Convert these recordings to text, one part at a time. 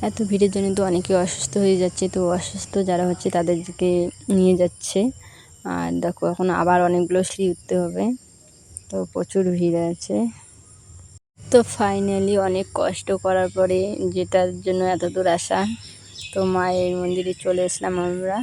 এত ভিড়ের জন্য তো অনেকে অসুস্থ হয়ে যাচ্ছে, তো অসুস্থ যারা হচ্ছে তাদেরকে নিয়ে যাচ্ছে। আর দেখো এখন আবার অনেকগুলো সিঁড়ি উঠতে হবে, তো প্রচুর ভিড় আছে। তো ফাইনালি অনেক কষ্ট করার পরে, যেটার জন্য এত দূর আসা, তো মায়ের মন্দিরে চলে এসলাম আমরা।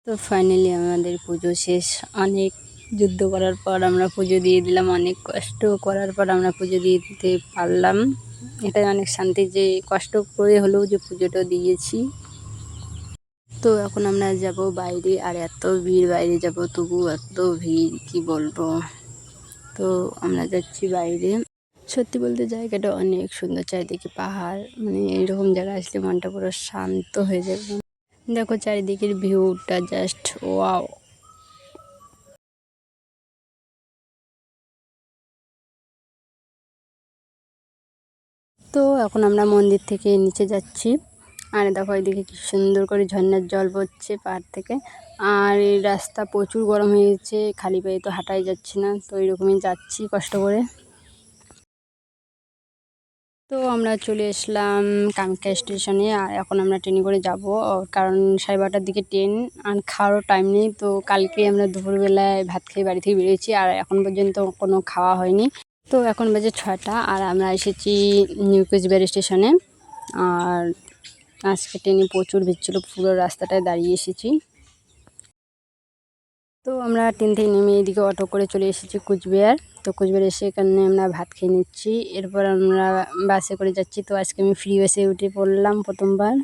তো ফাইনালি আমাদের পুজো শেষ। অনেক যুদ্ধ করার পর আমরা পুজো দিয়ে দিলাম, অনেক কষ্ট করার পর আমরা পুজো দিয়ে দিতে পারলাম। এটাই অনেক শান্তি যে কষ্ট করে হলেও যে পুজোটা দিয়েছি। তো এখন আমরা যাব বাইরে, আর এত ভিড়, বাইরে যাব তবু এত ভিড় কি বলবো। তো আমরা যাচ্ছি বাইরে। সত্যি বলতে জায়গাটা অনেক সুন্দর, চারিদিকে পাহাড়, মানে এইরকম জায়গায় আসলে মনটা পুরো শান্ত হয়ে যাবে। দেখো চারিদিকের ভিউটা জাস্ট ওয়াও। তো এখন আমরা মন্দির থেকে নিচে যাচ্ছি, আর দেখো এদিকে কি সুন্দর করে ঝর্ণার জল পড়ছে পাহাড় থেকে। আর এই রাস্তা প্রচুর গরম হয়ে গেছে, খালি পায়ে তো হাঁটাই যাচ্ছে না, তো এরকমই যাচ্ছি কষ্ট করে। তো আমরা চলে আসলাম কামাখ্যা স্টেশনে, আর এখন আমরা ট্রেনে করে যাব, কারণ 12:30টার দিকে ট্রেন। আর খাওয়ারও টাইম নেই, তো কালকে আমরা দুপুরবেলায় ভাত খেয়ে বাড়ি থেকে বেরিয়েছি, আর এখন পর্যন্ত কোনো খাওয়া হয়নি। তো এখন বাজে 6টা, আর আমরা এসেছি নিউ কোচবিহার স্টেশনে। আর আজকে ট্রেনে প্রচুর ভিড় ছিল, পুরো রাস্তাটায় দাঁড়িয়ে এসেছি। তো আমরা ট্রেন থেকে নেমে এদিকে অটো করে চলে এসেছি কোচবিহার। তো কোচবিহার এসে এখানে আমরা ভাত খেয়ে নিচ্ছি, এরপর আমরা বাসে করে যাচ্ছি। তো আজকে আমি ফ্রি বাসে উঠে পড়লাম প্রথমবার।